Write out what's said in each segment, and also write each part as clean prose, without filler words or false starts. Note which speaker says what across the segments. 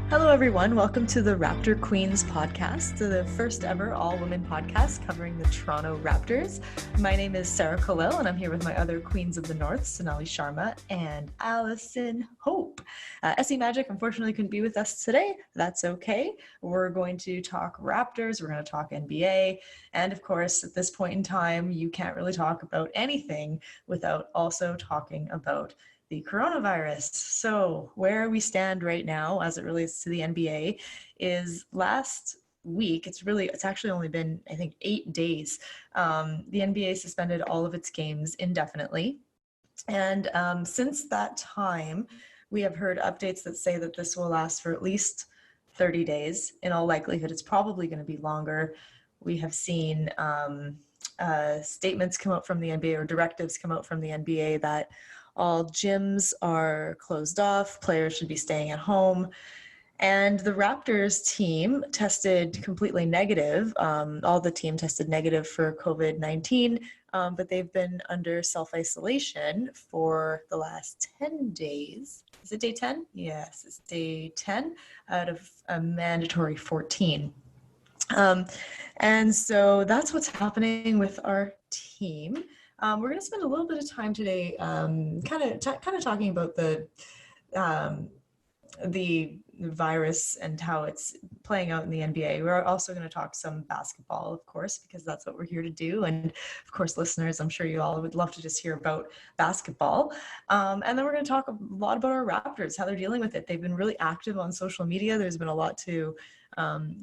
Speaker 1: Hello, everyone. Welcome to the Raptor Queens podcast, the first ever all-women podcast covering the Toronto Raptors. My name is Sarah Colell, and I'm here with my other Queens of the North, Sonali Sharma and Allison Hope. SE Magic, unfortunately, couldn't be with us today. That's okay. We're going to talk Raptors. We're going to talk NBA. And of course, at this point in time, you can't really talk about anything without also talking about the coronavirus. So where we stand right now as it relates to the NBA is last week, it's actually only been, I think, 8 days. The NBA suspended all of its games indefinitely. And since that time, we have heard updates that say that this will last for at least 30 days. In all likelihood, it's probably going to be longer. We have seen statements come out from the NBA or directives come out from the NBA that all gyms are closed off, players should be staying at home. And the Raptors team tested completely negative. All the team tested negative for COVID-19, but they've been under self-isolation for the last 10 days. Is it day 10? Yes, it's day 10 out of a mandatory 14. And so that's what's happening with our team. We're going to spend a little bit of time today, kind of talking about the virus and how it's playing out in the NBA. We're also going to talk some basketball, of course, because that's what we're here to do. And of course, listeners, I'm sure you all would love to just hear about basketball. And then we're going to talk a lot about our Raptors, how they're dealing with it. They've been really active on social media. There's been a lot to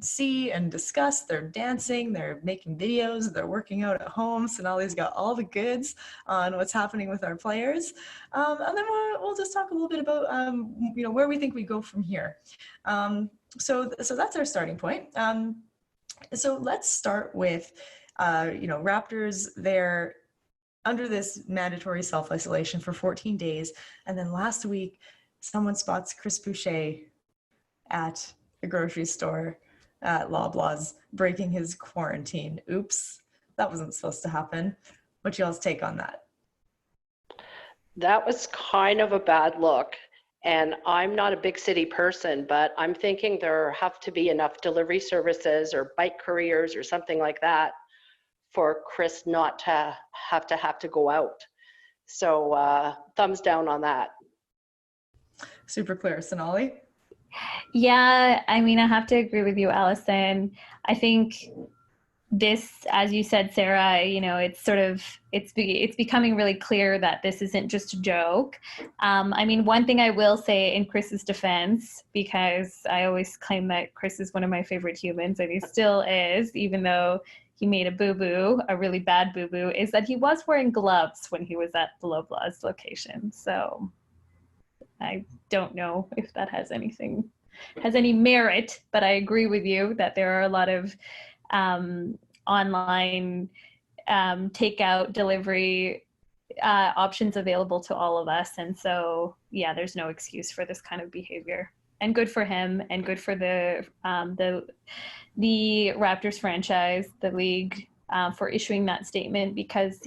Speaker 1: see and discuss. They're dancing, they're making videos, they're working out at home. Sonali's got all the goods on what's happening with our players. And then we'll just talk a little bit about where we think we go from here. So that's our starting point. So let's start with Raptors. They're under this mandatory self-isolation for 14 days. And then last week, someone spots Chris Boucher at a grocery store at Loblaws breaking his quarantine. Oops, that wasn't supposed to happen. What's y'all's take on that?
Speaker 2: That was kind of a bad look. And I'm not a big city person, but I'm thinking there have to be enough delivery services or bike couriers or something like that for Chris not to have to go out. So thumbs down on that.
Speaker 1: Super clear. Sonali?
Speaker 3: Yeah, I mean, I have to agree with you, Allison. I think this, as you said, Sarah, it's becoming really clear that this isn't just a joke. I mean, one thing I will say in Chris's defense, because I always claim that Chris is one of my favorite humans, and he still is, even though he made a boo-boo, a really bad boo-boo, is that he was wearing gloves when he was at the Loblaws location. So I don't know if that has any merit, but I agree with you that there are a lot of online takeout delivery options available to all of us. And so, yeah, there's no excuse for this kind of behavior. And good for him, and good for the Raptors franchise, the league, for issuing that statement, because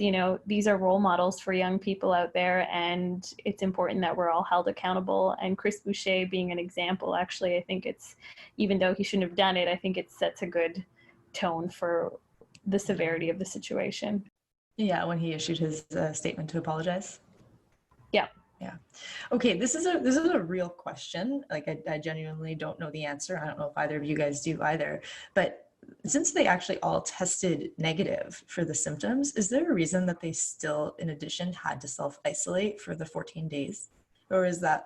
Speaker 3: these are role models for young people out there, and it's important that we're all held accountable. And Chris Boucher being an example, actually, I think it's, even though he shouldn't have done it, I think it sets a good tone for the severity of the situation.
Speaker 1: Yeah, when he issued his statement to apologize.
Speaker 3: Yeah.
Speaker 1: Okay, this is a real question. Like, I genuinely don't know the answer. I don't know if either of you guys do either. But since they actually all tested negative for the symptoms, is there a reason that they still, in addition, had to self-isolate for the 14 days? Or is that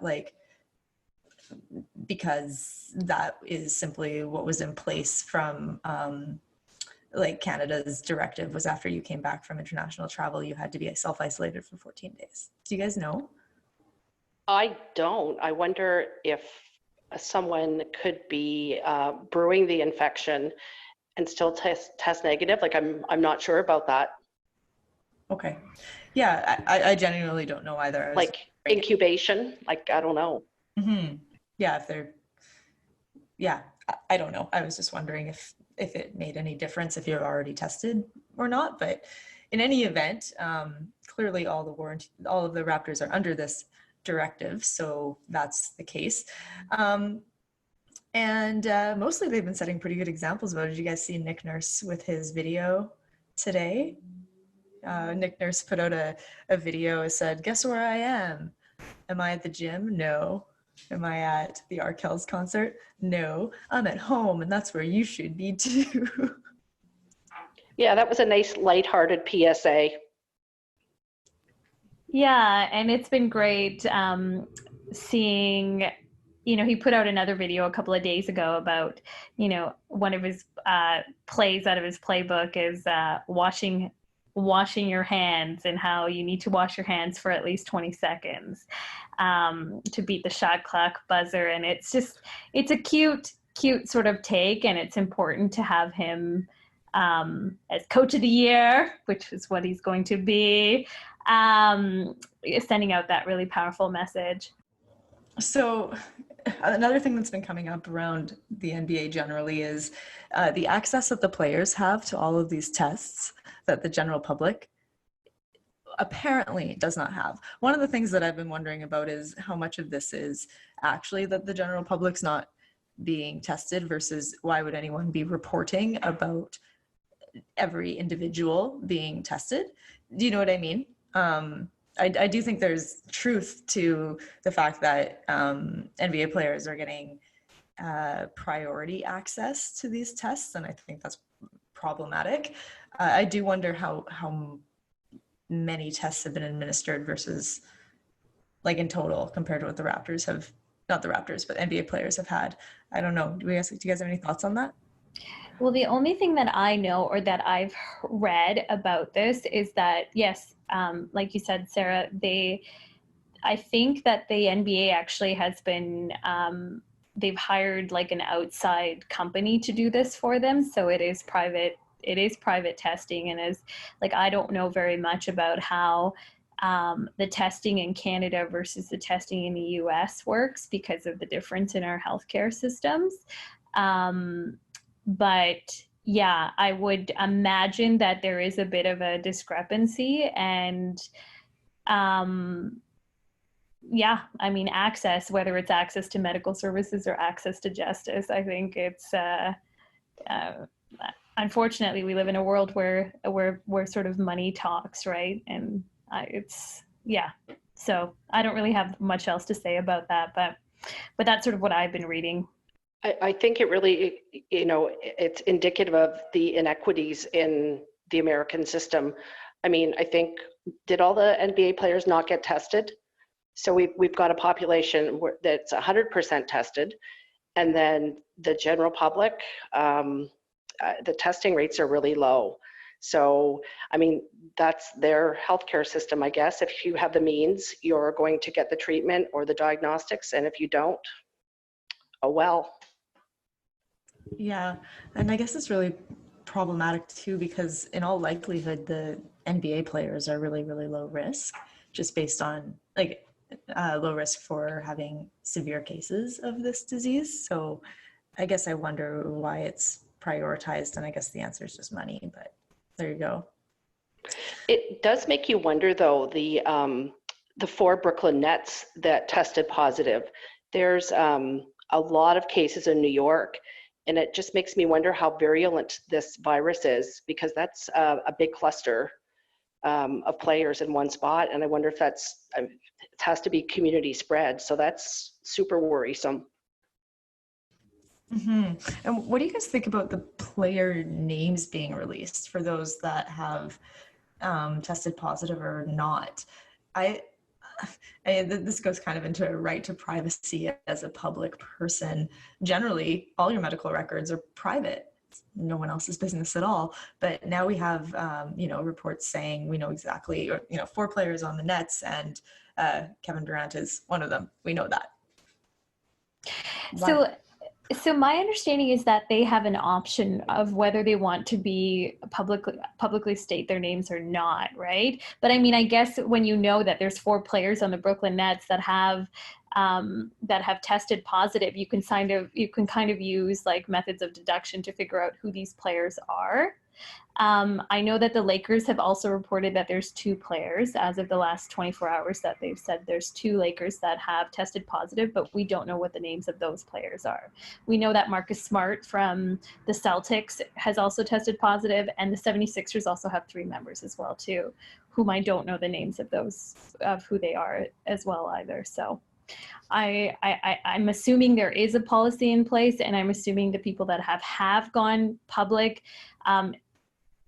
Speaker 1: because that is simply what was in place from Canada's directive was after you came back from international travel, you had to be self-isolated for 14 days. Do you guys know?
Speaker 2: I don't. I wonder if someone could be brewing the infection and still test negative. I'm not sure about that.
Speaker 1: Okay. Yeah, I genuinely don't know either.
Speaker 2: Incubation, I don't know.
Speaker 1: Mm-hmm. Yeah, I don't know. I was just wondering if it made any difference if you're already tested or not. But in any event, clearly all of the Raptors are under this directive, so that's the case. And mostly they've been setting pretty good examples about it. Did you guys see Nick Nurse with his video today? Nick Nurse put out a video. It said, "Guess where I am? Am I at the gym? No. Am I at the Arkells concert? No. I'm at home, and that's where you should be too."
Speaker 2: Yeah, that was a nice lighthearted PSA.
Speaker 3: Yeah, and it's been great seeing, he put out another video a couple of days ago about, one of his plays out of his playbook is washing your hands, and how you need to wash your hands for at least 20 seconds to beat the shot clock buzzer. And it's a cute sort of take, and it's important to have him as coach of the year, which is what he's going to be, sending out that really powerful message.
Speaker 1: So another thing that's been coming up around the NBA generally is the access that the players have to all of these tests that the general public apparently does not have. One of the things that I've been wondering about is how much of this is actually that the general public's not being tested versus why would anyone be reporting about every individual being tested? Do you know what I mean? I do think there's truth to the fact that NBA players are getting priority access to these tests, and I think that's problematic. I do wonder how many tests have been administered versus, like, in total compared to what the Raptors have, not the Raptors, but NBA players have had. I don't know. Do you guys have any thoughts on that?
Speaker 3: Well, the only thing that I know or that I've read about this is that, yes, like you said, Sarah, I think that the NBA actually has been, they've hired like an outside company to do this for them. So it is private testing. And I don't know very much about how the testing in Canada versus the testing in the US works because of the difference in our healthcare systems. But yeah, I would imagine that there is a bit of a discrepancy, and access, whether it's access to medical services or access to justice, I think it's unfortunately we live in a world where sort of money talks, right? And so I don't really have much else to say about that, but that's sort of what I've been reading.
Speaker 2: I think it really, it's indicative of the inequities in the American system. I mean, I think, did all the NBA players not get tested? So we've got a population that's 100% tested, and then the general public, the testing rates are really low. So, I mean, that's their healthcare system, I guess. If you have the means, you're going to get the treatment or the diagnostics, and if you don't, oh well.
Speaker 1: Yeah, and I guess it's really problematic too, because in all likelihood, the NBA players are really, really low risk, just based on low risk for having severe cases of this disease. So I guess I wonder why it's prioritized, and I guess the answer is just money, but there you go.
Speaker 2: It does make you wonder, though, the 4 Brooklyn Nets that tested positive. There's a lot of cases in New York, and it just makes me wonder how virulent this virus is, because that's a big cluster of players in one spot. And I wonder if it has to be community spread. So that's super worrisome.
Speaker 1: Mm-hmm. And what do you guys think about the player names being released for those that have tested positive or not? This goes kind of into a right to privacy as a public person. Generally, all your medical records are private. It's no one else's business at all. But now we have, reports saying we know exactly, 4 players on the Nets, and Kevin Durant is one of them. We know that.
Speaker 3: So my understanding is that they have an option of whether they want to be publicly state their names or not, right? But I mean, I guess when you know that there's 4 players on the Brooklyn Nets that have tested positive, you can kind of use like methods of deduction to figure out who these players are. I know that the Lakers have also reported that there's 2 players as of the last 24 hours that they've said there's 2 Lakers that have tested positive, but we don't know what the names of those players are. We know that Marcus Smart from the Celtics has also tested positive, and the 76ers also have 3 members as well too, whom I don't know the names of those, of who they are as well either. So I'm assuming there is a policy in place, and I'm assuming the people that have gone public,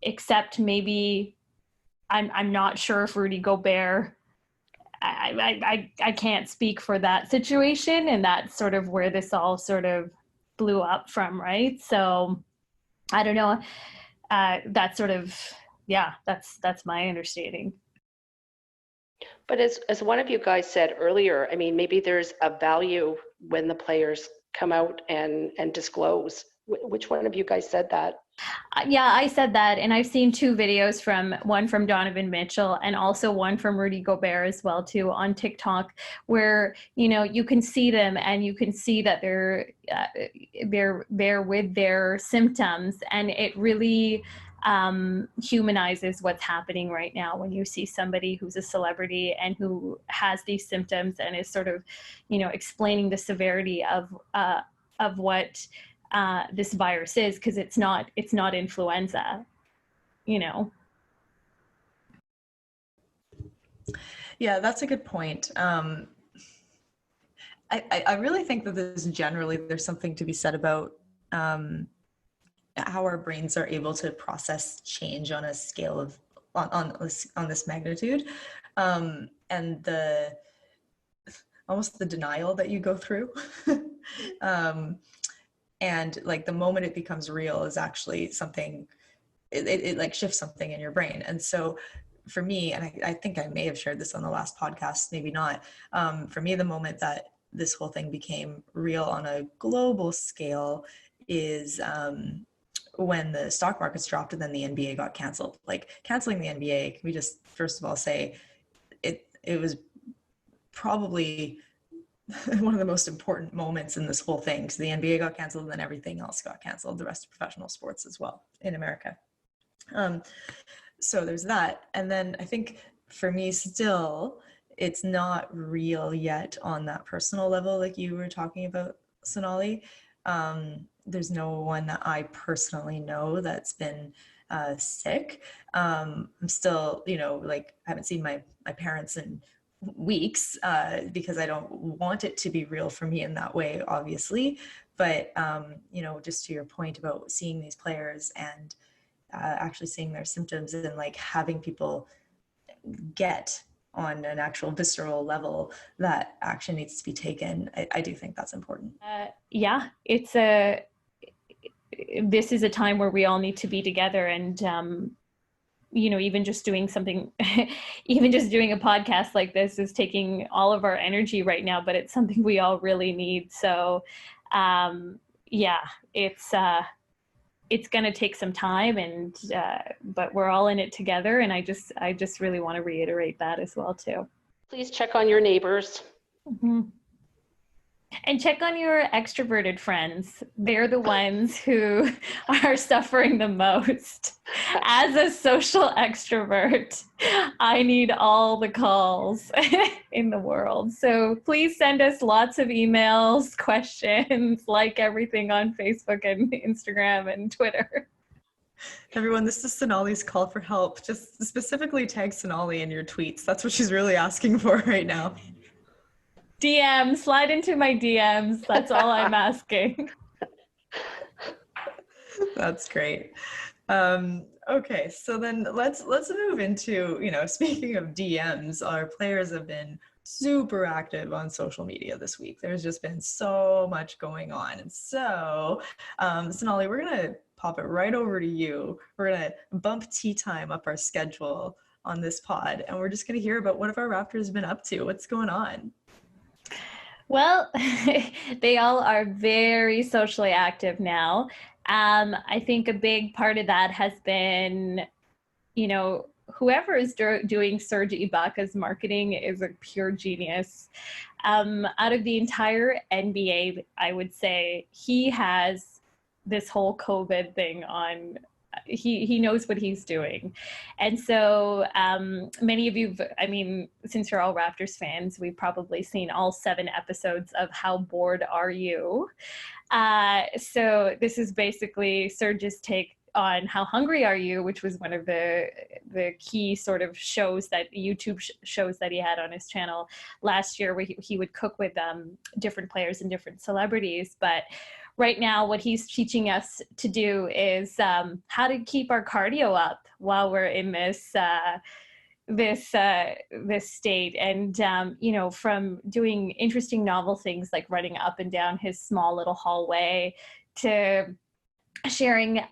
Speaker 3: except maybe I'm not sure if Rudy Gobert, I can't speak for that situation, and that's sort of where this all sort of blew up from, right? So I don't know. That's sort of, yeah, that's my understanding.
Speaker 2: But as one of you guys said earlier, I mean, maybe there's a value when the players come out and disclose. Which one of you guys said that?
Speaker 3: Yeah, I said that, and I've seen 2 videos, one from Donovan Mitchell and also one from Rudy Gobert as well too on TikTok, where you can see them and you can see that they're with their symptoms, and it really humanizes what's happening right now when you see somebody who's a celebrity and who has these symptoms and is sort of explaining the severity of what this virus is, because it's not influenza,
Speaker 1: Yeah, that's a good point. I really think that there's something to be said about how our brains are able to process change on a scale of on this magnitude, and almost the denial that you go through. And like the moment it becomes real is actually something, it like shifts something in your brain. And so for me, and I think I may have shared this on the last podcast, maybe not, for me, the moment that this whole thing became real on a global scale is when the stock markets dropped and then the NBA got canceled. Like canceling the NBA, can we just first of all say it was probably one of the most important moments in this whole thing, because the NBA got canceled and then everything else got canceled, the rest of professional sports as well in America. So there's that. And then I think for me still, it's not real yet on that personal level like you were talking about, Sonali. There's no one that I personally know that's been sick. I'm still, like I haven't seen my parents in weeks because I don't want it to be real for me in that way, obviously. But, just to your point about seeing these players and actually seeing their symptoms and like having people get on an actual visceral level that action needs to be taken, I do think that's important.
Speaker 3: Yeah, this is a time where we all need to be together, and even just doing something, even just doing a podcast like this is taking all of our energy right now, but it's something we all really need. So yeah, it's going to take some time, and but we're all in it together. And I just really want to reiterate that as well too.
Speaker 2: Please check on your neighbors.
Speaker 3: Mm-hmm. And check on your extroverted friends. They're the ones who are suffering the most. As a social extrovert, I need all the calls in the world. So please send us lots of emails, questions, like everything on Facebook and Instagram and Twitter.
Speaker 1: Everyone, this is Sonali's call for help. Just specifically tag Sonali in your tweets. That's what she's really asking for right now.
Speaker 3: DMs, slide into my DMs. That's all I'm asking.
Speaker 1: That's great. Okay, so then let's move into, speaking of DMs, our players have been super active on social media this week. There's just been so much going on. And so, Sonali, we're going to pop it right over to you. We're going to bump tea time up our schedule on this pod, and we're just going to hear about what have our Raptors been up to. What's going on?
Speaker 3: Well, they all are very socially active now. I think a big part of that has been, whoever is doing Serge Ibaka's marketing is a pure genius. Out of the entire NBA, I would say he has this whole COVID thing on he knows what he's doing. And so many of you, I mean, since you're all Raptors fans, we've probably seen all 7 episodes of How Bored Are You? So this is basically Serge's take on How Hungry Are You, which was one of the key sort of shows that YouTube shows that he had on his channel last year, where he would cook with different players and different celebrities. But right now, what he's teaching us to do is how to keep our cardio up while we're in this state. And you know, from doing interesting novel things like running up and down his small little hallway to sharing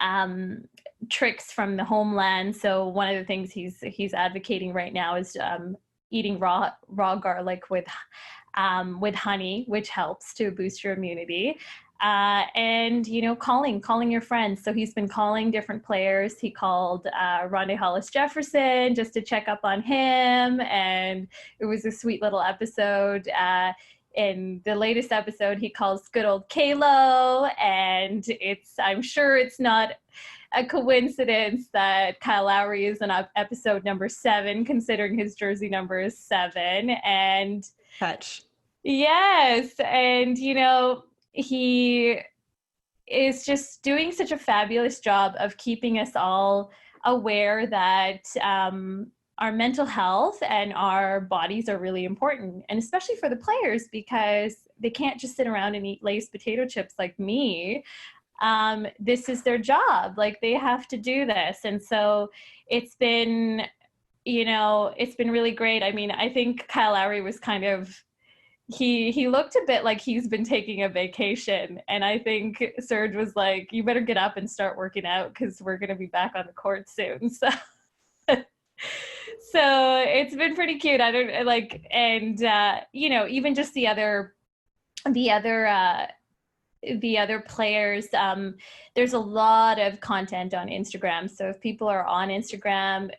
Speaker 3: tricks from the homeland. So one of the things he's advocating right now is eating raw garlic with honey, which helps to boost your immunity. And, you know, calling your friends. So he's been calling different players. He called Rondae Hollis-Jefferson just to check up on him. And it was a sweet little episode. In the latest episode, he calls good old Kalo. And I'm sure it's not a coincidence that Kyle Lowry is in episode number 7, considering his jersey number is 7. And
Speaker 1: catch.
Speaker 3: Yes. And, you know, he is just doing such a fabulous job of keeping us all aware that our mental health and our bodies are really important, and especially for the players, because they can't just sit around and eat Lay's potato chips like me. This is their job. Like, they have to do this. And so it's been, you know, it's been really great. I mean, I think Kyle Lowry was kind of, he looked a bit like he's been taking a vacation. And I think Serge was like, you better get up and start working out because we're going to be back on the court soon. So, so it's been pretty cute. I don't like, and, you know, even just the other players, there's a lot of content on Instagram. So if people are on Instagram,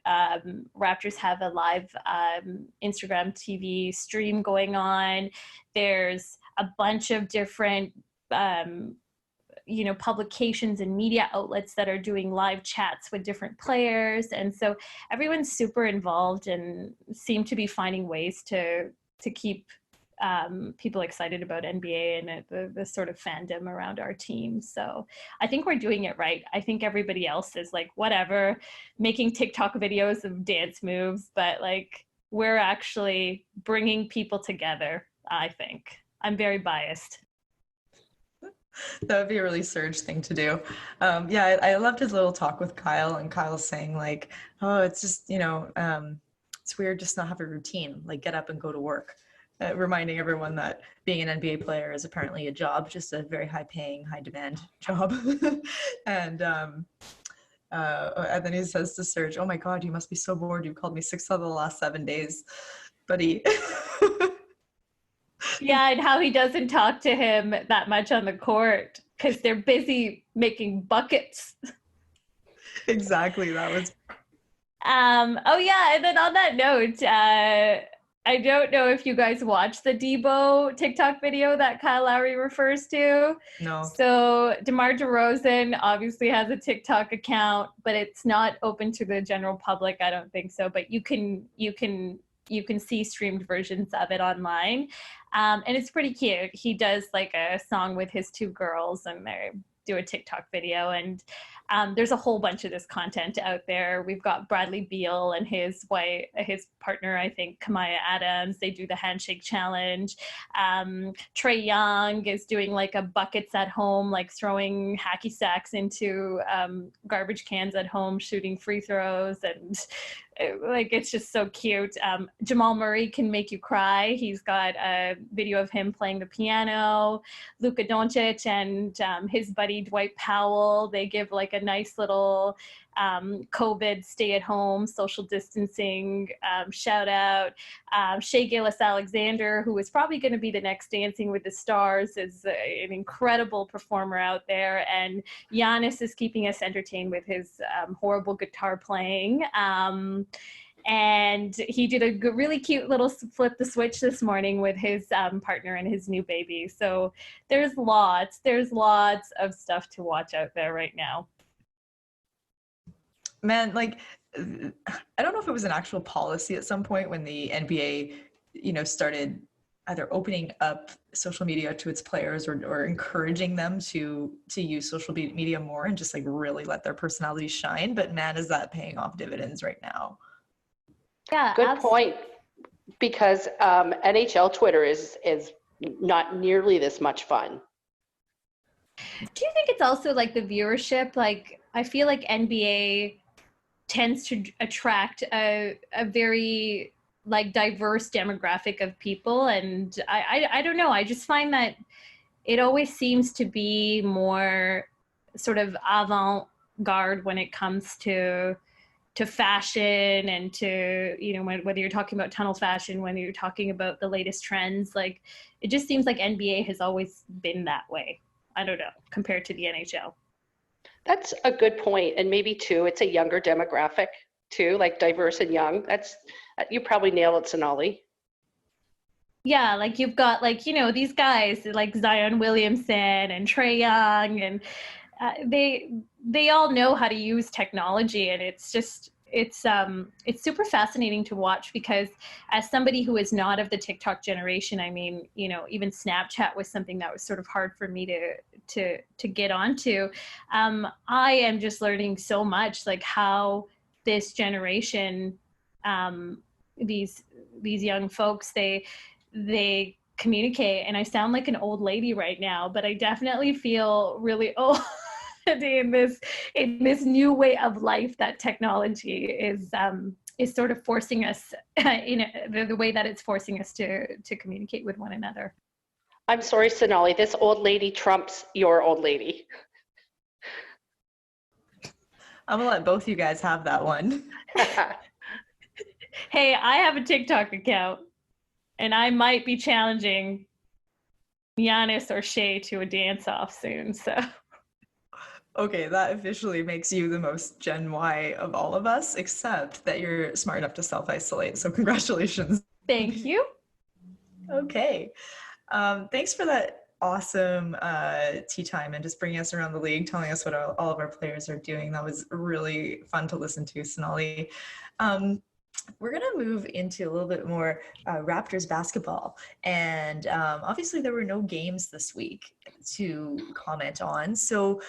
Speaker 3: Raptors have a live Instagram TV stream going on. There's a bunch of different you know, publications and media outlets that are doing live chats with different players. And so everyone's super involved and seem to be finding ways to keep people excited about NBA and the sort of fandom around our team. So I think we're doing it right. I think everybody else is like, whatever, making TikTok videos of dance moves, but like, we're actually bringing people together, I think. I'm very biased.
Speaker 1: That would be a really Serge thing to do. Yeah, I loved his little talk with Kyle, and Kyle saying like, oh, it's just, you know, it's weird just not have a routine, like get up and go to work. Reminding everyone that being an NBA player is apparently a job, just a very high paying, high demand job. And then he says to Serge, oh my God, you must be so bored. You called me 6 out of the last 7 days, buddy.
Speaker 3: Yeah, and how he doesn't talk to him that much on the court because they're busy making buckets.
Speaker 1: Exactly, that was.
Speaker 3: Oh yeah, and then on that note, I don't know if you guys watched the Debo TikTok video that Kyle Lowry refers to.
Speaker 1: No.
Speaker 3: So DeMar DeRozan obviously has a TikTok account, but it's not open to the general public. I don't think so, but you can see streamed versions of it online. And it's pretty cute. He does like a song with his 2 girls and they do a TikTok video, and there's a whole bunch of this content out there. We've got Bradley Beal and his partner, I think, Kamaya Adams. They do the handshake challenge. Trae Young is doing like a buckets at home, like throwing hacky sacks into garbage cans at home, shooting free throws, and like it's just so cute. Jamal Murray can make you cry. He's got a video of him playing the piano. Luka Doncic and his buddy Dwight Powell, they give like a nice little COVID stay-at-home social distancing shout out. Shai Gilgeous-Alexander, who is probably going to be the next Dancing with the Stars, is an incredible performer out there. And Giannis is keeping us entertained with his horrible guitar playing. And he did a really cute little flip the switch this morning with his partner and his new baby. So there's lots of stuff to watch out there right now.
Speaker 1: Man, like, I don't know if it was an actual policy at some point when the NBA, started either opening up social media to its players or encouraging them to use social media more and just like really let their personalities shine. But man, is that paying off dividends right now?
Speaker 3: Yeah,
Speaker 2: Good point, because NHL Twitter is not nearly this much fun.
Speaker 3: Do you think it's also like the viewership? Like, I feel like NBA tends to attract a very like diverse demographic of people, and I don't know. I just find that it always seems to be more sort of avant-garde when it comes to fashion and to, whether you're talking about tunnel fashion, whether you're talking about the latest trends. Like, it just seems like NBA has always been that way. I don't know, compared to the NHL.
Speaker 2: That's a good point. And maybe too, it's a younger demographic too, like diverse and young. You probably nailed it, Sonali.
Speaker 3: Yeah, like you've got like, these guys like Zion Williamson and Trae Young, and they all know how to use technology, and it's super fascinating to watch, because as somebody who is not of the TikTok generation, I mean, even Snapchat was something that was sort of hard for me to get onto. I am just learning so much, like how this generation, these young folks, they communicate. And I sound like an old lady right now, but I definitely feel really old in this new way of life that technology is sort of forcing us the way that it's forcing us to communicate with one another.
Speaker 2: I'm sorry, Sonali, this old lady trumps your old lady.
Speaker 1: I'm gonna let both you guys have that one.
Speaker 3: Hey, I have a TikTok account, and I might be challenging Giannis or Shea to a dance-off soon, so.
Speaker 1: Okay, that officially makes you the most Gen Y of all of us, except that you're smart enough to self-isolate, so congratulations.
Speaker 3: Thank you.
Speaker 1: Okay. Thanks for that awesome tea time and just bringing us around the league, telling us what all of our players are doing. That was really fun to listen to, Sonali. We're going to move into a little bit more Raptors basketball. And obviously there were no games this week to comment on. So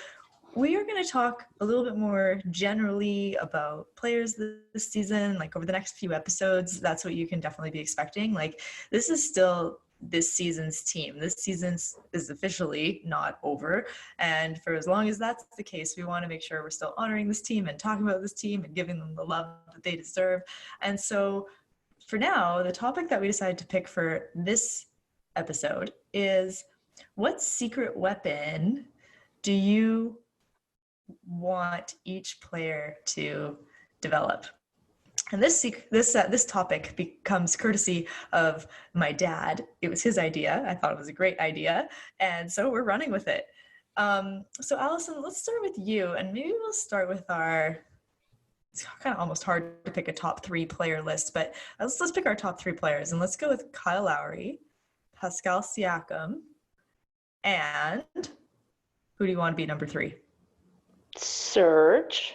Speaker 1: we are going to talk a little bit more generally about players this season, like over the next few episodes. That's what you can definitely be expecting. Like, this is still this season's team. This season is officially not over. And for as long as that's the case, we want to make sure we're still honoring this team and talking about this team and giving them the love that they deserve. And so for now, the topic that we decided to pick for this episode is, what secret weapon do you want each player to develop? And this topic becomes courtesy of my dad. It was his idea. I thought it was a great idea, and so we're running with it. So Allison, let's start with you, and maybe we'll start with it's kind of almost hard to pick a top 3 player list, but let's pick our top 3 players, and let's go with Kyle Lowry, Pascal Siakam, and who do you want to be number 3?
Speaker 2: Serge.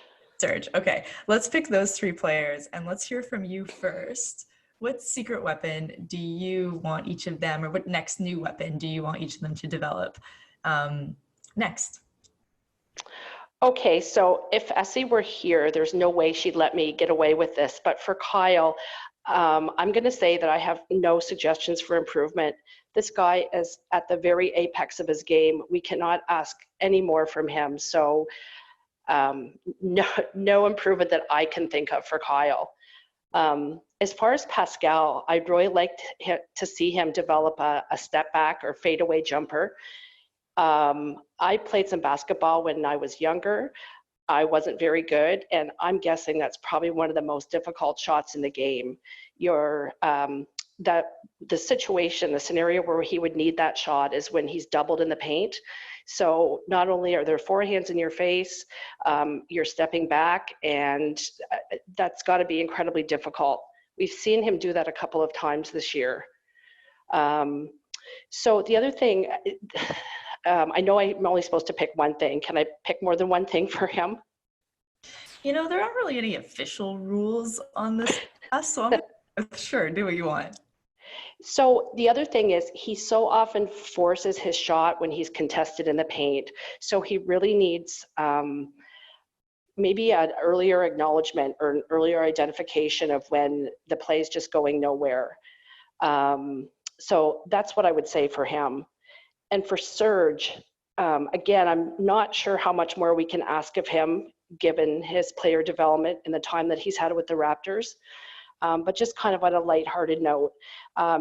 Speaker 1: Okay, let's pick those 3 players, and let's hear from you first. What secret weapon do you want each of them, or what next new weapon do you want each of them to develop next?
Speaker 2: Okay, so if Essie were here, there's no way she'd let me get away with this. But for Kyle, I'm going to say that I have no suggestions for improvement. This guy is at the very apex of his game. We cannot ask any more from him. So no improvement that I can think of for Kyle. As far as Pascal, I'd really like to see him develop a step back or fadeaway jumper. I played some basketball when I was younger. I wasn't very good, and I'm guessing that's probably one of the most difficult shots in the game. The scenario where he would need that shot is when he's doubled in the paint. So not only are there 4 hands in your face, you're stepping back, and that's got to be incredibly difficult. We've seen him do that a couple of times this year. So the other thing, I know I'm only supposed to pick one thing. Can I pick more than one thing for him?
Speaker 1: There aren't really any official rules on this test, so I'm sure, do what you want.
Speaker 2: So the other thing is he so often forces his shot when he's contested in the paint. So he really needs maybe an earlier acknowledgement or an earlier identification of when the play is just going nowhere. So that's what I would say for him. And for Serge, again, I'm not sure how much more we can ask of him given his player development and the time that he's had with the Raptors. But just kind of on a lighthearted note,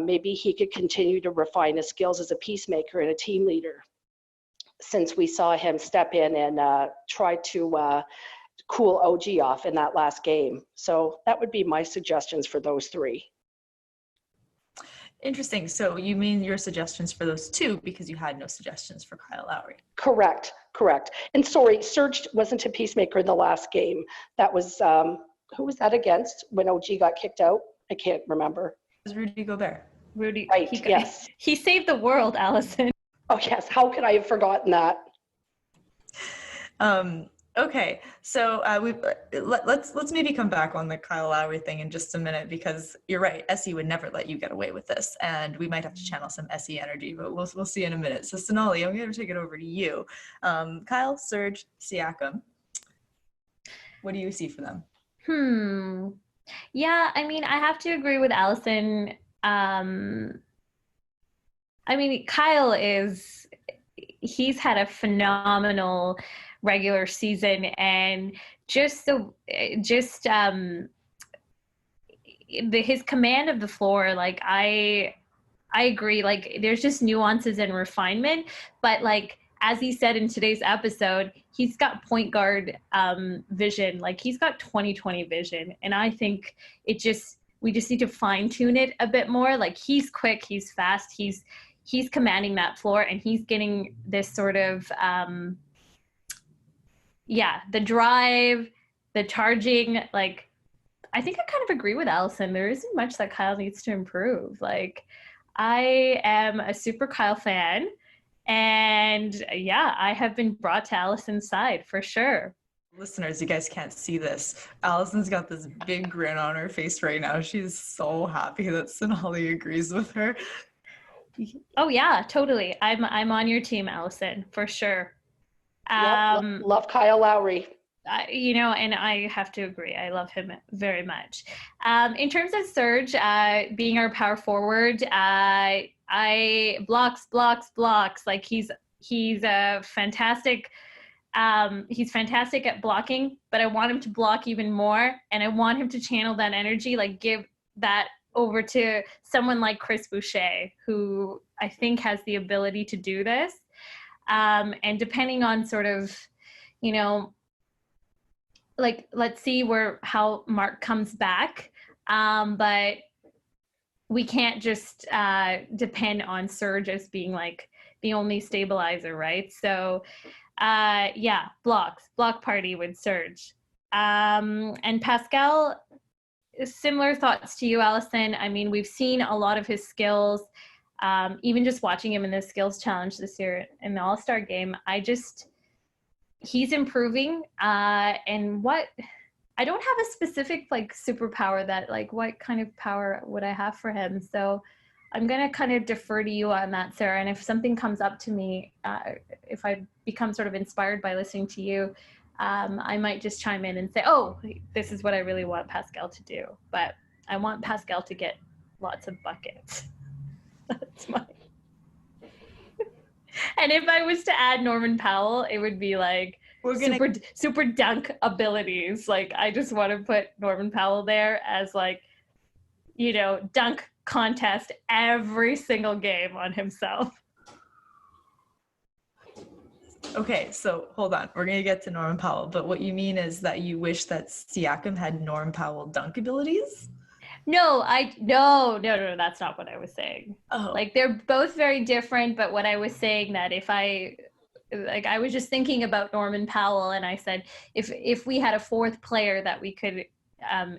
Speaker 2: maybe he could continue to refine his skills as a peacemaker and a team leader, since we saw him step in and try to cool OG off in that last game. So that would be my suggestions for those three.
Speaker 1: Interesting. So you mean your suggestions for those two because you had no suggestions for Kyle Lowry?
Speaker 2: Correct. And sorry, Serge wasn't a peacemaker in the last game. That was, who was that against when OG got kicked out? I can't remember.
Speaker 1: It was Rudy Gobert.
Speaker 3: Rudy,
Speaker 2: right, yes.
Speaker 3: He saved the world, Allison.
Speaker 2: Oh yes, how could I have forgotten that?
Speaker 1: Okay, so let's maybe come back on the Kyle Lowry thing in just a minute, because you're right, SE would never let you get away with this, and we might have to channel some SE energy, but we'll see in a minute. So Sonali, I'm going to take it over to you. Kyle, Serge, Siakam, what do you see for them?
Speaker 3: Yeah, I mean, I have to agree with Allison. I mean, Kyle he's had a phenomenal regular season, and his command of the floor, like I agree, like there's just nuances and refinement, but like as he said in today's episode, he's got point guard vision, like he's got 20/20 vision, and I think we just need to fine tune it a bit more. Like he's quick, he's fast, he's commanding that floor, and he's getting this sort of the drive, the charging. Like I think I kind of agree with Allison. There isn't much that Kyle needs to improve. Like I am a super Kyle fan, and yeah, I have been brought to Allison's side for sure.
Speaker 1: Listeners, you guys can't see this. Allison's got this big grin on her face right now. She's so happy that Sonali agrees with her.
Speaker 3: Oh yeah, totally. I'm on your team, Allison, for sure.
Speaker 2: Yep, love Kyle Lowry.
Speaker 3: And I have to agree. I love him very much. In terms of Serge being our power forward, I blocks. Like he's a fantastic. He's fantastic at blocking, but I want him to block even more, and I want him to channel that energy, like give that over to someone like Chris Boucher, who I think has the ability to do this. And depending on sort of, like, let's see how Mark comes back. But we can't just depend on Serge as being like the only stabilizer, right? So block party with Serge. And Pascal, similar thoughts to you, Allison. I mean, we've seen a lot of his skills, even just watching him in the skills challenge this year in the All-Star game. He's improving. And I don't have a specific like superpower that like, what kind of power would I have for him? So I'm going to kind of defer to you on that, Sarah. And if something comes up to me, if I become sort of inspired by listening to you, I might just chime in and say, oh, this is what I really want Pascal to do. But I want Pascal to get lots of buckets. That's mine. And if I was to add Norman Powell, it would be like super dunk abilities. Like I just want to put Norman Powell there as like, dunk contest every single game on himself.
Speaker 1: Okay, so hold on. We're going to get to Norman Powell, but what you mean is that you wish that Siakam had Norm Powell dunk abilities?
Speaker 3: No, that's not what I was saying.
Speaker 1: Oh.
Speaker 3: Like they're both very different, but what I was saying that I was just thinking about Norman Powell, and I said if we had a fourth player that we could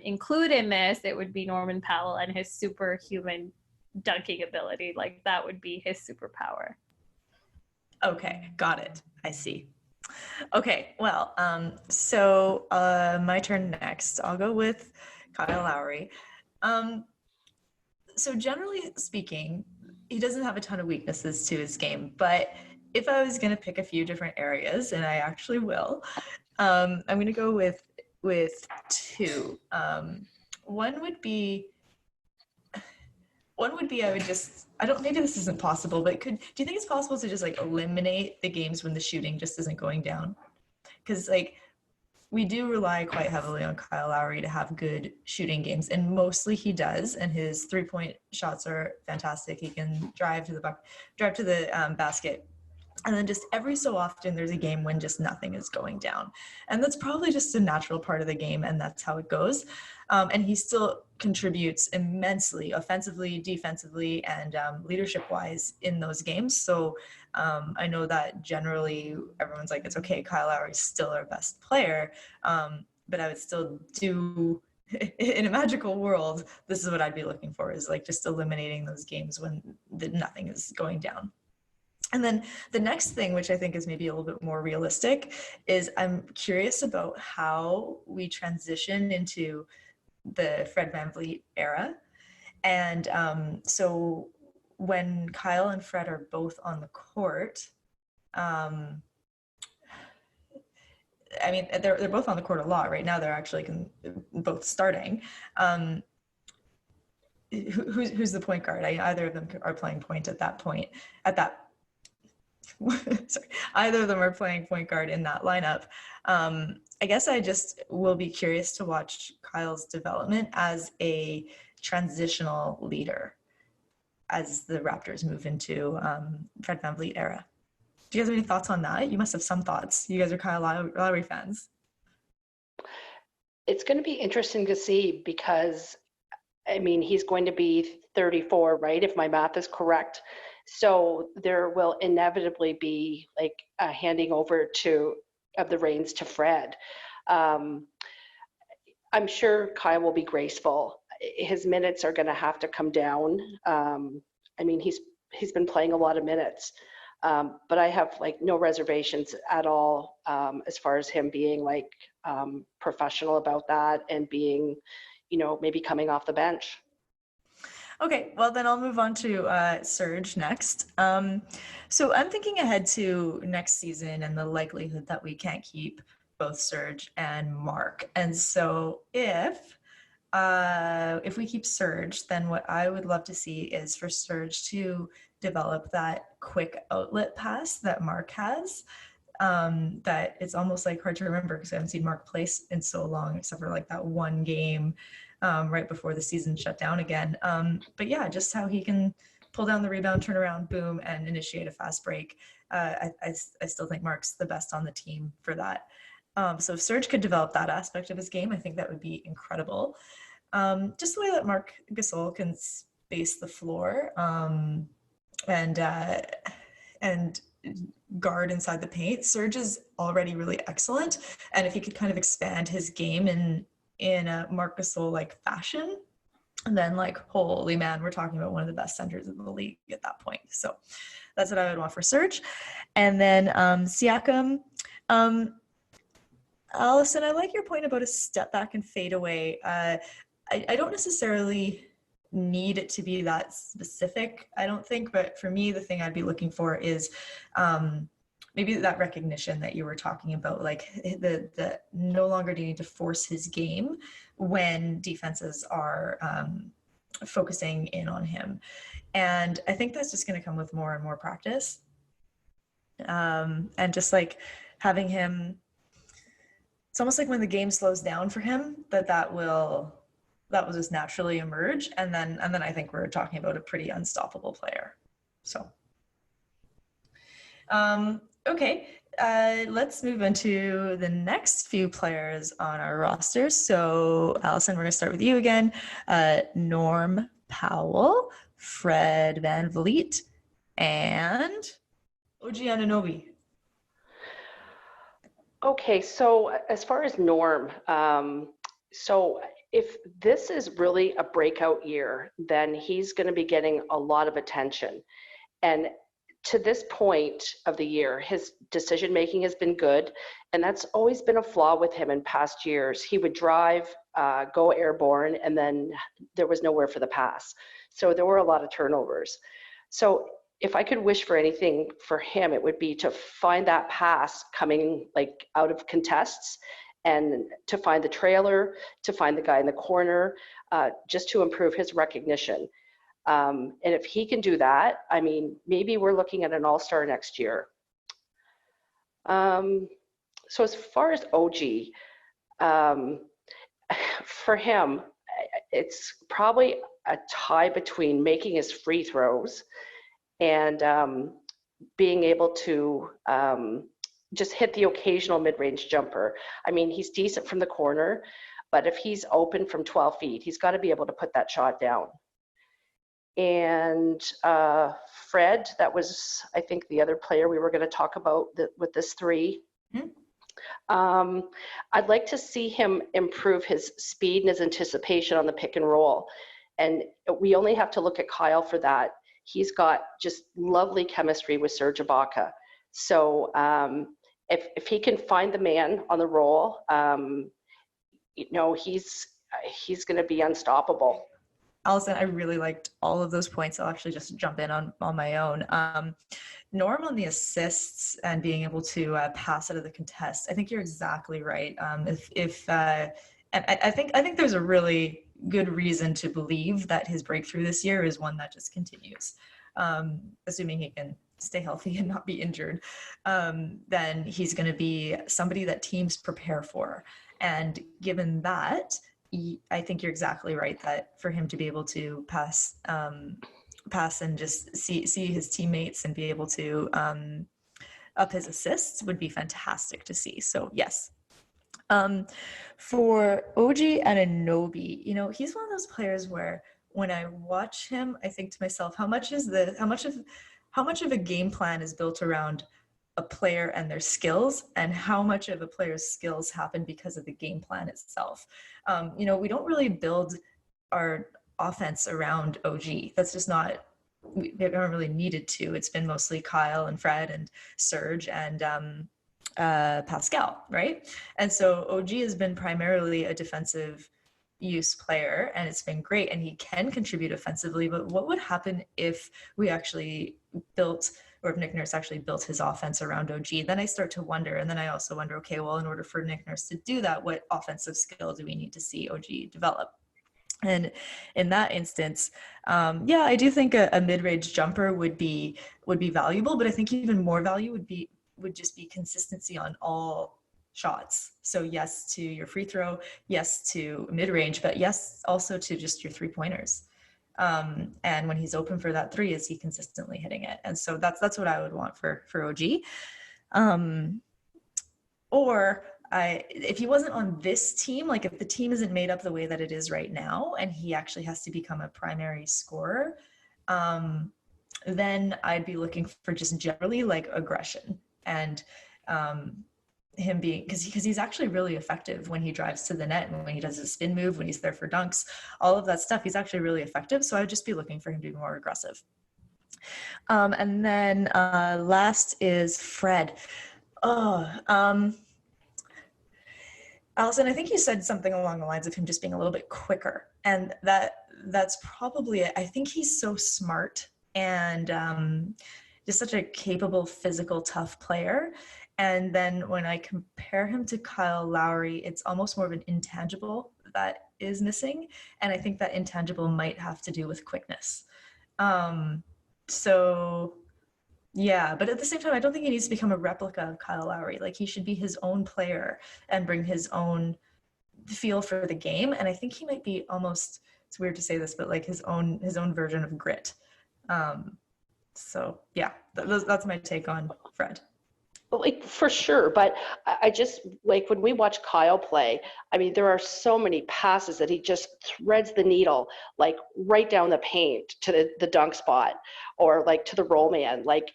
Speaker 3: include in this, it would be Norman Powell and his superhuman dunking ability. Like that would be his superpower.
Speaker 1: Okay, got it. I see. Okay, well, my turn next. I'll go with Kyle Lowry. Um, so generally speaking, he doesn't have a ton of weaknesses to his game, but if I was going to pick a few different areas, and I actually will, I'm going to go with two. One would be I don't, maybe this isn't possible, but do you think it's possible to just like eliminate the games when the shooting just isn't going down? Because like we do rely quite heavily on Kyle Lowry to have good shooting games, and mostly he does. And his 3-point shots are fantastic. He can drive to the basket. And then just every so often, there's a game when just nothing is going down, and that's probably just a natural part of the game, and that's how it goes. And he still contributes immensely, offensively, defensively, and leadership-wise in those games. So I know that generally everyone's like, it's okay, Kyle Lowry's still our best player, but I would still do. In a magical world, this is what I'd be looking for: is like just eliminating those games when nothing is going down. And then the next thing, which I think is maybe a little bit more realistic, is I'm curious about how we transition into the Fred VanVleet era. And so when Kyle and Fred are both on the court, I mean, they're both on the court a lot right now. They're actually both starting. Who's the point guard? Either of them are playing point at that point. Sorry, either of them are playing point guard in that lineup. I guess I just will be curious to watch Kyle's development as a transitional leader as the Raptors move into Fred VanVleet era. Do you guys have any thoughts on that? You must have some thoughts. You guys are Kyle Lowry fans.
Speaker 2: It's going to be interesting to see because, I mean, he's going to be 34, right? If my math is correct. So there will inevitably be like a handing over of the reins to Fred. I'm sure Kyle will be graceful. His minutes are going to have to come down. I mean, he's been playing a lot of minutes, but I have like no reservations at all as far as him being like professional about that and being, maybe coming off the bench.
Speaker 1: Okay, well then I'll move on to Serge next. So I'm thinking ahead to next season and the likelihood that we can't keep both Serge and Mark. And so if we keep Serge, then what I would love to see is for Serge to develop that quick outlet pass that Mark has. That it's almost like hard to remember because I haven't seen Mark play in so long, except for like that one game right before the season shut down again. But yeah, just how he can pull down the rebound, turn around, boom, and initiate a fast break. I still think Mark's the best on the team for that. So if Serge could develop that aspect of his game, I think that would be incredible. Just the way that Marc Gasol can space the floor and guard inside the paint. Serge is already really excellent, and if he could kind of expand his game in a Marc Gasol like fashion, then like holy man, we're talking about one of the best centers in the league at that point. So that's what I would want for Serge. And then Siakam. Allison, I like your point about a step back and fade away. I don't necessarily need it to be that specific, I don't think, but for me, the thing I'd be looking for is maybe that recognition that you were talking about, like the no longer needing to force his game when defenses are focusing in on him. And I think that's just going to come with more and more practice. And just like having him, it's almost like when the game slows down for him, that will just naturally emerge. And then I think we're talking about a pretty unstoppable player. So, okay, let's move into the next few players on our roster. So Allison, we're gonna start with you again. Norm Powell, Fred VanVleet, and OG Anunoby.
Speaker 2: Okay, so as far as Norm, so if this is really a breakout year, then he's going to be getting a lot of attention. And to this point of the year, his decision making has been good, and that's always been a flaw with him in past years. He would drive, go airborne, and then there was nowhere for the pass. So there were a lot of turnovers. So if I could wish for anything for him, it would be to find that pass coming like out of contests, and to find the trailer, to find the guy in the corner, just to improve his recognition. And if he can do that, I mean, maybe we're looking at an all-star next year. So as far as OG, for him, it's probably a tie between making his free throws and being able to just hit the occasional mid-range jumper. I mean, he's decent from the corner, but if he's open from 12 feet, he's got to be able to put that shot down. And Fred, that was, I think, the other player we were going to talk about with this three. Mm-hmm. I'd like to see him improve his speed and his anticipation on the pick and roll. And we only have to look at Kyle for that. He's got just lovely chemistry with Serge. So if he can find the man on the roll, you know, he's going to be unstoppable.
Speaker 1: Allison, I really liked all of those points. I'll actually just jump in on my own. Norm on the assists and being able to pass out of the contest. I think you're exactly right. And I think there's a really good reason to believe that his breakthrough this year is one that just continues. Assuming he can stay healthy and not be injured, then he's going to be somebody that teams prepare for. And given that, I think you're exactly right that for him to be able to pass and just see his teammates and be able to up his assists would be fantastic to see. So yes. For OG Anunoby, you know, he's one of those players where when I watch him, I think to myself, how much of a game plan is built around a player and their skills, and how much of a player's skills happen because of the game plan itself. You know, we don't really build our offense around OG. That's just not, we haven't really needed to. It's been mostly Kyle and Fred and Serge and Pascal, right? And so OG has been primarily a defensive use player, and it's been great, and he can contribute offensively. But what would happen if we actually built, or if Nick Nurse actually built his offense around OG? Then I start to wonder, and then I also wonder, okay, well, in order for Nick Nurse to do that, what offensive skill do we need to see OG develop? And in that instance, yeah, I do think a mid-range jumper would be valuable, but I think even more value would just be consistency on all shots. So yes to your free throw, yes to mid-range, but yes also to just your three-pointers. And when he's open for that three, is he consistently hitting it? And so that's what I would want for OG. Or if he wasn't on this team, like if the team isn't made up the way that it is right now, and he actually has to become a primary scorer, then I'd be looking for just generally like aggression and him being, because he's actually really effective when he drives to the net and when he does his spin move, when he's there for dunks, all of that stuff, he's actually really effective. So I would just be looking for him to be more aggressive. And then last is Fred. Allison, I think you said something along the lines of him just being a little bit quicker, and that's probably it. I think he's so smart and just such a capable, physical, tough player. And then when I compare him to Kyle Lowry, it's almost more of an intangible that is missing. And I think that intangible might have to do with quickness. So yeah, but at the same time, I don't think he needs to become a replica of Kyle Lowry. Like, he should be his own player and bring his own feel for the game. And I think he might be almost, it's weird to say this, but like his own version of grit. So yeah, that's my take on Fred.
Speaker 2: Like, for sure, but I just, like, when we watch Kyle play, I mean, there are so many passes that he just threads the needle, like right down the paint to the dunk spot, or like to the roll man. Like,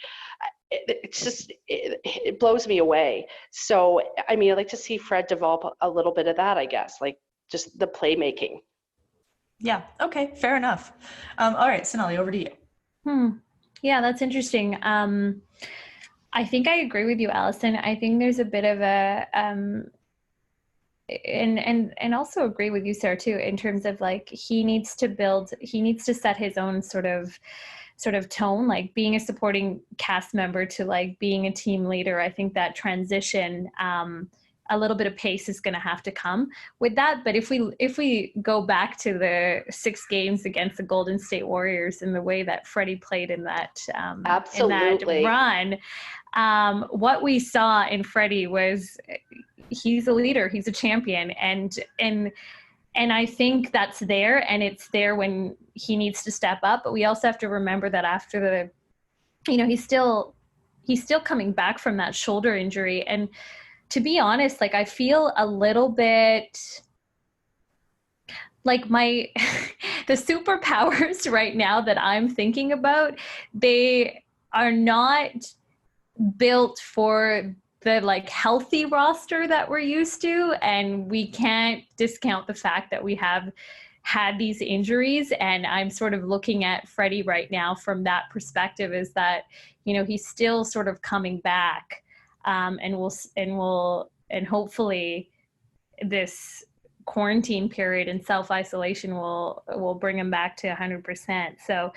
Speaker 2: it's just, it blows me away. So, I mean, I'd like to see Fred develop a little bit of that, I guess, like just the playmaking.
Speaker 1: Yeah, okay, fair enough. All right, Sonali, over to you.
Speaker 3: Yeah, that's interesting. I think I agree with you, Allison. I think there's a bit of a and also agree with you, Sarah, too, in terms of like he needs to set his own sort of tone, like being a supporting cast member to like being a team leader. I think that transition, a little bit of pace is going to have to come with that. But if we go back to the 6 games against the Golden State Warriors and the way that Freddie played in that
Speaker 2: Absolutely.
Speaker 3: run, what we saw in Freddie was he's a leader, he's a champion, and I think that's there, and it's there when he needs to step up. But we also have to remember that after he's still coming back from that shoulder injury. And to be honest, like I feel a little bit like the superpowers right now that I'm thinking about, they are not built for the like healthy roster that we're used to, and we can't discount the fact that we have had these injuries. And I'm sort of looking at Freddie right now from that perspective, is that he's still sort of coming back, and hopefully this quarantine period and self-isolation will bring him back to 100%. So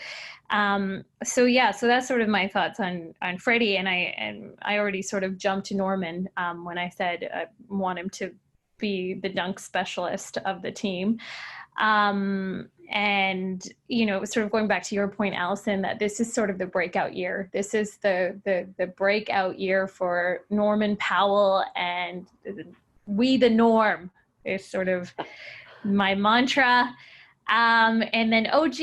Speaker 3: that's sort of my thoughts on Freddie. And I already sort of jumped to Norman when I said I want him to be the dunk specialist of the team. And sort of going back to your point, Allison, that this is sort of the breakout year. This is the breakout year for Norman Powell, and we the norm is sort of my mantra. And then OG,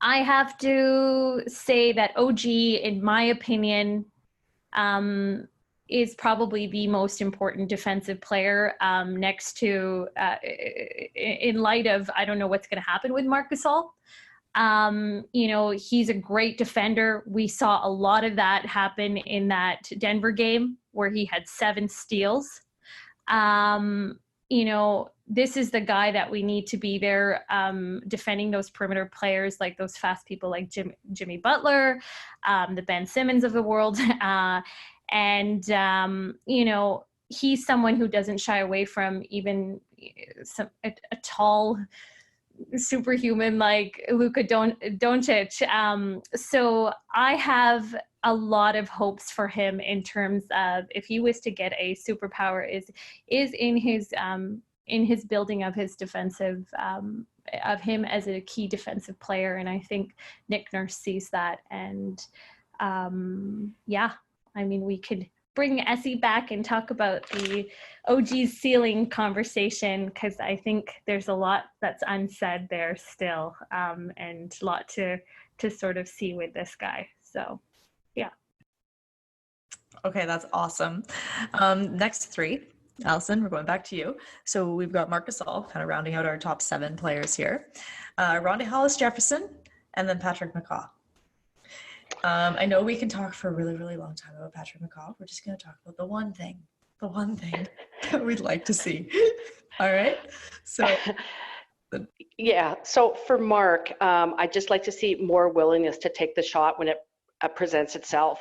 Speaker 3: I have to say that OG, in my opinion, is probably the most important defensive player, next to, in light of, I don't know what's going to happen with Marc Gasol. He's a great defender. We saw a lot of that happen in that Denver game where he had 7 steals. This is the guy that we need to be there, defending those perimeter players, like those fast people like Jimmy Butler, the Ben Simmons of the world. He's someone who doesn't shy away from even a tall superhuman like Luka Doncic. So I have a lot of hopes for him in terms of, if he was to get a superpower, is in his building of his defensive, of him as a key defensive player. And I think Nick Nurse sees that. And we could bring Essie back and talk about the OG's ceiling conversation, because I think there's a lot that's unsaid there still, and a lot to sort of see with this guy. So, yeah.
Speaker 1: Okay, that's awesome. Next 3, Allison, we're going back to you. So we've got Marc Gasol kind of rounding out our top 7 players here. Rondae Hollis-Jefferson, and then Patrick McCaw. I know we can talk for a really, really long time about Patrick McCaw. We're just going to talk about the one thing that we'd like to see. All right. So,
Speaker 2: yeah. So for Marc, I'd just like to see more willingness to take the shot when it presents itself,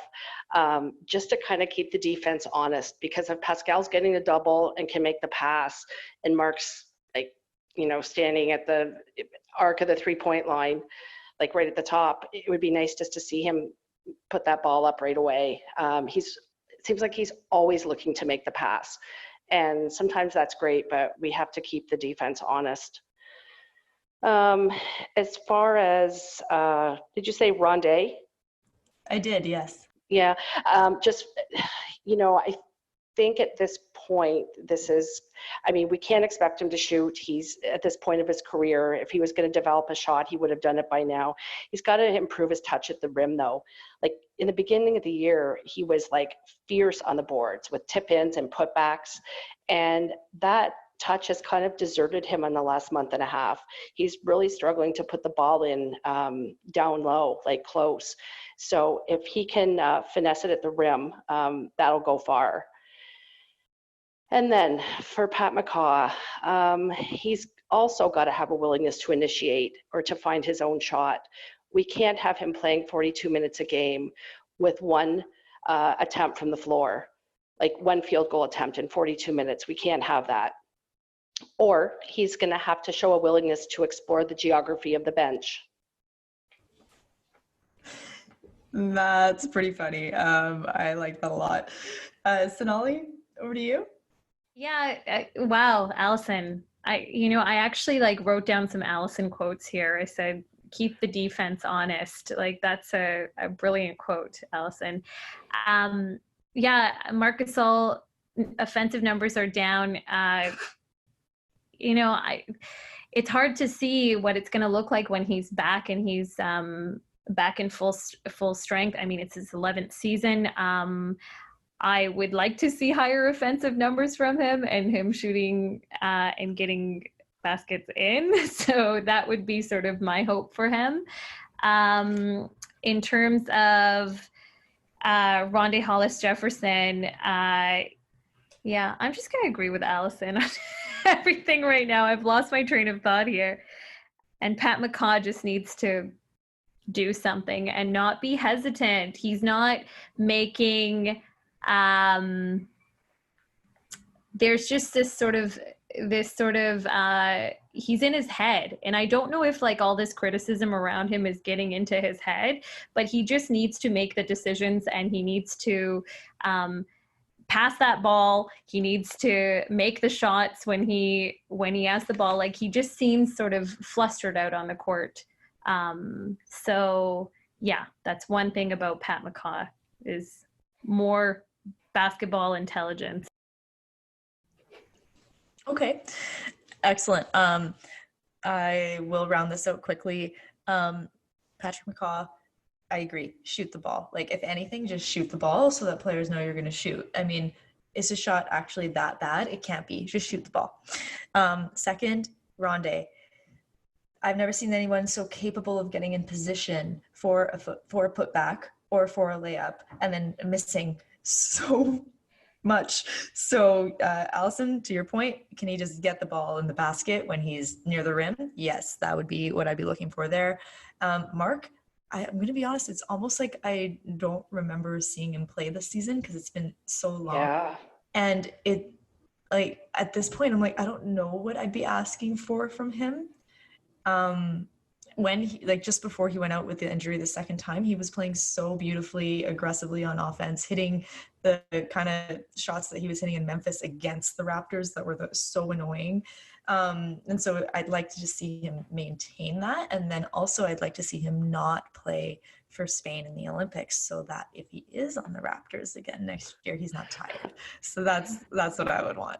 Speaker 2: just to kind of keep the defense honest. Because if Pascal's getting the double and can make the pass, and Marc's standing at the arc of the 3-point line, like right at the top, it would be nice just to see him put that ball up right away. It seems like he's always looking to make the pass. And sometimes that's great, but we have to keep the defense honest. As far as, did you say Rondae?
Speaker 1: I did, yes.
Speaker 2: Yeah, I think at this point, we can't expect him to shoot. He's at this point of his career. If he was going to develop a shot, he would have done it by now. He's got to improve his touch at the rim, though. Like in the beginning of the year, he was like fierce on the boards with tip-ins and putbacks. And that touch has kind of deserted him in the last month and a half. He's really struggling to put the ball in down low, like close. So if he can finesse it at the rim, that'll go far. And then for Pat McCaw, he's also got to have a willingness to initiate or to find his own shot. We can't have him playing 42 minutes a game with one attempt from the floor, like one field goal attempt in 42 minutes. We can't have that. Or he's going to have to show a willingness to explore the geography of the bench.
Speaker 1: That's pretty funny. I like that a lot. Sonali, over to you.
Speaker 3: Yeah. Wow, Allison. I actually like wrote down some Allison quotes here. I said, keep the defense honest. Like that's a brilliant quote, Allison. Yeah, Marc Gasol, offensive numbers are down. It's hard to see what it's going to look like when he's back and he's back in full strength. I mean, it's his 11th season. I would like to see higher offensive numbers from him and him shooting and getting baskets in. So that would be sort of my hope for him. In terms of Rondae Hollis-Jefferson, yeah, I'm just going to agree with Allison on everything right now. I've lost my train of thought here. And Pat McCaw just needs to do something and not be hesitant. He's not making, there's just this sort of, he's in his head. And I don't know if like all this criticism around him is getting into his head, but he just needs to make the decisions and he needs to, pass that ball. He needs to make the shots when he has the ball. Like he just seems sort of flustered out on the court. So yeah, that's one thing about Pat McCaw is more basketball intelligence.
Speaker 1: Okay, excellent. I will round this out quickly. Patrick McCaw, I agree. Shoot the ball. Like, if anything, just shoot the ball so that players know you're going to shoot. I mean, is the shot actually that bad? It can't be. Just shoot the ball. Second, Rondae. I've never seen anyone so capable of getting in position for a putback or for a layup and then missing so much. So, Allison, to your point, can he just get the ball in the basket when he's near the rim? Yes, that would be what I'd be looking for there. Marc, I'm going to be honest, it's almost like I don't remember seeing him play this season because it's been so long.
Speaker 2: Yeah.
Speaker 1: And it, like, at this point, I'm like, I don't know what I'd be asking for from him. When he, like, just before he went out with the injury the second time, he was playing so beautifully, aggressively on offense, hitting the kind of shots that he was hitting in Memphis against the Raptors that were so annoying. And so I'd like to just see him maintain that. And then also I'd like to see him not play for Spain in the Olympics so that if he is on the Raptors again next year, he's not tired. So that's what I would want.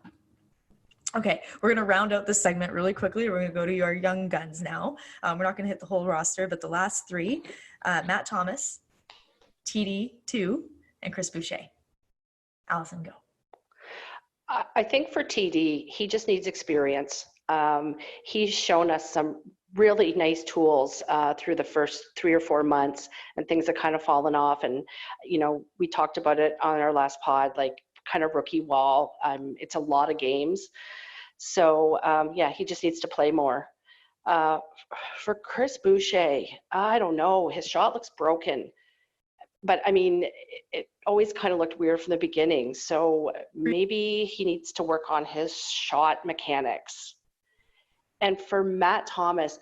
Speaker 1: Okay, we're going to round out this segment really quickly. We're going to go to your young guns now. We're not going to hit the whole roster, but the last three, Matt Thomas, TD2, and Chris Boucher. Allison, go.
Speaker 2: I think for TD, he just needs experience. He's shown us some really nice tools through the first 3 or 4 months, and things have kind of fallen off. And, you know, we talked about it on our last pod, like kind of rookie wall. It's a lot of games. So, yeah, he just needs to play more. For Chris Boucher, I don't know. His shot looks broken. But I mean, it always kind of looked weird from the beginning. So maybe he needs to work on his shot mechanics. And for Matt Thomas,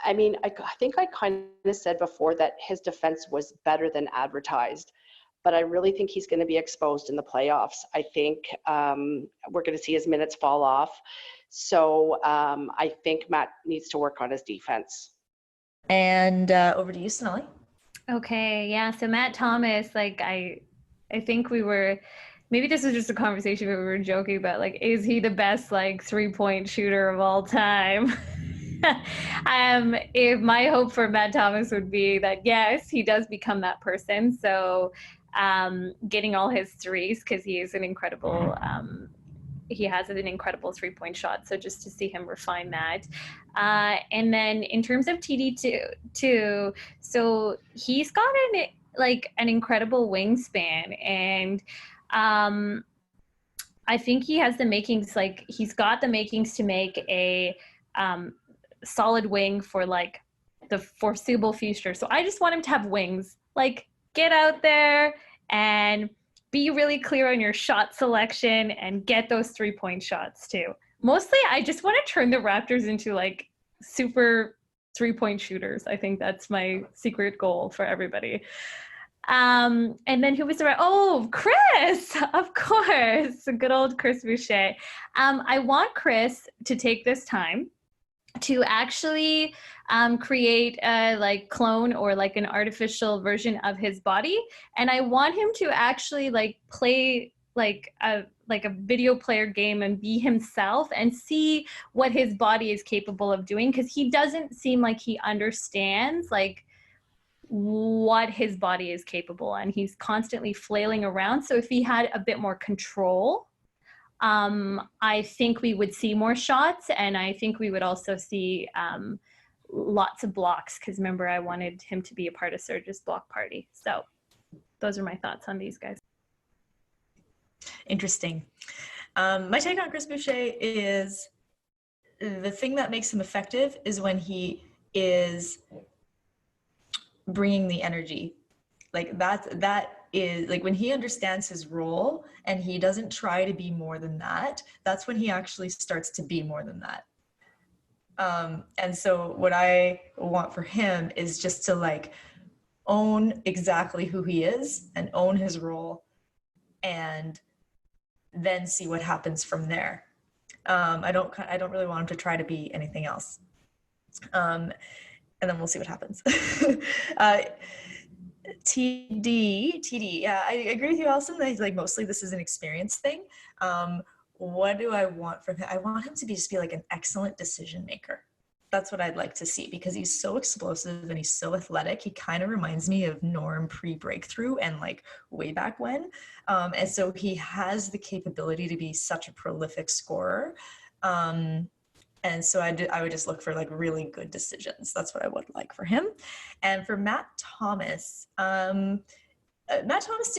Speaker 2: I mean, I think I kind of said before that his defense was better than advertised, but I really think he's going to be exposed in the playoffs. I think we're going to see his minutes fall off. So I think Matt needs to work on his defense.
Speaker 1: And over to you, Sonali.
Speaker 3: Okay, yeah. So Matt Thomas, like I think we were, maybe this was just a conversation where we were joking about, like, is he the best like 3-point shooter of all time? If my hope for Matt Thomas would be that yes, he does become that person. So getting all his threes, because he is an incredible. He has an incredible 3-point shot. So just to see him refine that. And then in terms of TD2, so he's got an incredible wingspan. And I think he has the makings, like he's got the makings to make a solid wing for like the foreseeable future. So I just want him to have wings. Like, get out there and be really clear on your shot selection and get those 3-point shots too. Mostly, I just want to turn the Raptors into like super 3-point shooters. I think that's my secret goal for everybody. And then who was the Chris, of course, good old Chris Boucher. I want Chris to take this time to actually create a like clone or like an artificial version of his body, and I want him to actually like play like a video player game and be himself and see what his body is capable of doing, because he doesn't seem like he understands like what his body is capable, and he's constantly flailing around. So if he had a bit more control, I think we would see more shots, and I think we would also see lots of blocks, because remember, I wanted him to be a part of Serge's block party. So those are my thoughts on these guys.
Speaker 1: Interesting. My take on Chris Boucher is the thing that makes him effective is when he is bringing the energy. Like that is like when he understands his role and he doesn't try to be more than that, that's when he actually starts to be more than that. And so what I want for him is just to like own exactly who he is and own his role, and then see what happens from there. I don't really want him to try to be anything else. And then we'll see what happens. TD, yeah, I agree with you, Alison, that like mostly this is an experience thing. What do I want from him? I want him to just be like an excellent decision maker. That's what I'd like to see, because he's so explosive and he's so athletic. He kind of reminds me of Norm pre-breakthrough and like way back when. And so he has the capability to be such a prolific scorer. And so I would just look for like really good decisions. That's what I would like for him. And for Matt Thomas to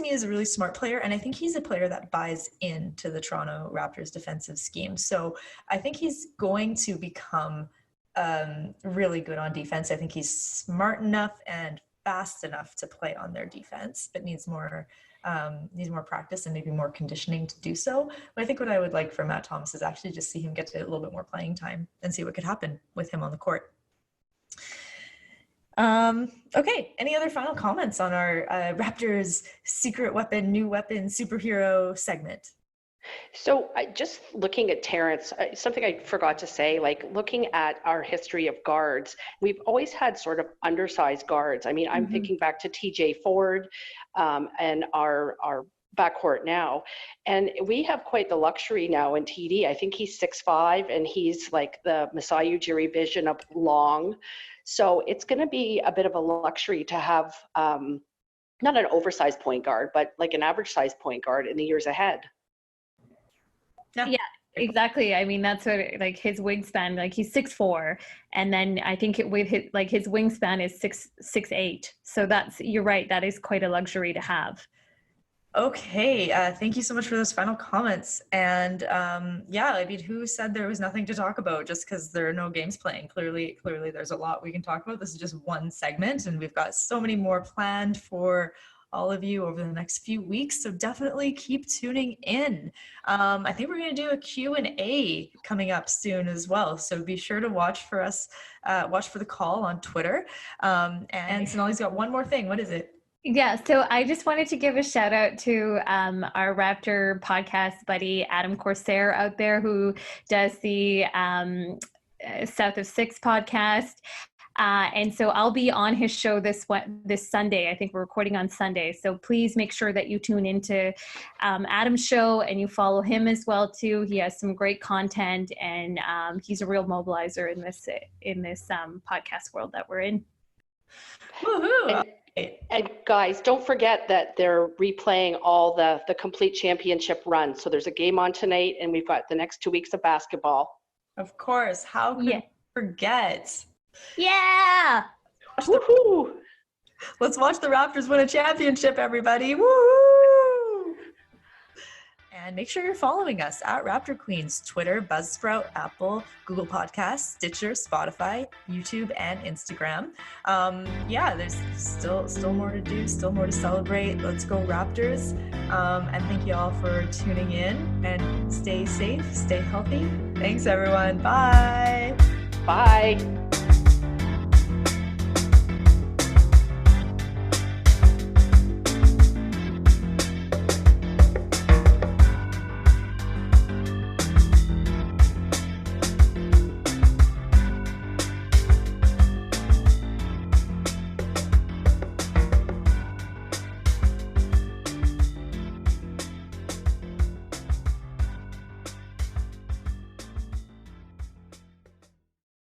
Speaker 1: me is a really smart player, and I think he's a player that buys into the Toronto Raptors defensive scheme. So I think he's going to become really good on defense. I think he's smart enough and fast enough to play on their defense, but needs more practice and maybe more conditioning to do so. But I think what I would like for Matt Thomas is actually just see him get to a little bit more playing time and see what could happen with him on the court. Okay, any other final comments on our Raptors secret weapon, new weapon, superhero segment?
Speaker 2: So just looking at Terrence, something I forgot to say, like looking at our history of guards, we've always had sort of undersized guards. I mean, I'm thinking back to TJ Ford and our backcourt now, and we have quite the luxury now in TD. I think he's 6'5", and he's like the Masai Ujiri vision of long. So it's going to be a bit of a luxury to have not an oversized point guard, but like an average size point guard in the years ahead.
Speaker 3: Yeah, exactly. I mean, that's what like his wingspan, like he's 6'4", and then I think with his wingspan is 6'8". So you're right. That is quite a luxury to have.
Speaker 1: Okay, thank you so much for those final comments. And yeah, I mean, who said there was nothing to talk about just because there are no games playing? Clearly, there's a lot we can talk about. This is just one segment, and we've got so many more planned for all of you over the next few weeks. So definitely keep tuning in. I think we're going to do a Q&A coming up soon as well. So be sure to watch for us, watch for the call on Twitter. And Sonali's got one more thing. What is it?
Speaker 3: Yeah, so I just wanted to give a shout out to our Raptor podcast buddy, Adam Corsair out there, who does the South of Six podcast. And so I'll be on his show this Sunday. I think we're recording on Sunday. So please make sure that you tune into Adam's show and you follow him as well too. He has some great content, and he's a real mobilizer in this podcast world that we're in.
Speaker 1: Woohoo!
Speaker 2: And guys, don't forget that they're replaying all the complete championship run. So there's a game on tonight, and we've got the next 2 weeks of basketball.
Speaker 1: Of course. How could we forget?
Speaker 3: Yeah!
Speaker 2: Woohoo!
Speaker 1: Let's watch the Raptors win a championship, everybody. Woo! And make sure you're following us at Raptor Queens, Twitter, Buzzsprout, Apple, Google Podcasts, Stitcher, Spotify, YouTube, and Instagram. There's still more to do, still more to celebrate. Let's go Raptors. And thank you all for tuning in, and stay safe, stay healthy. Thanks everyone. Bye.
Speaker 2: Bye.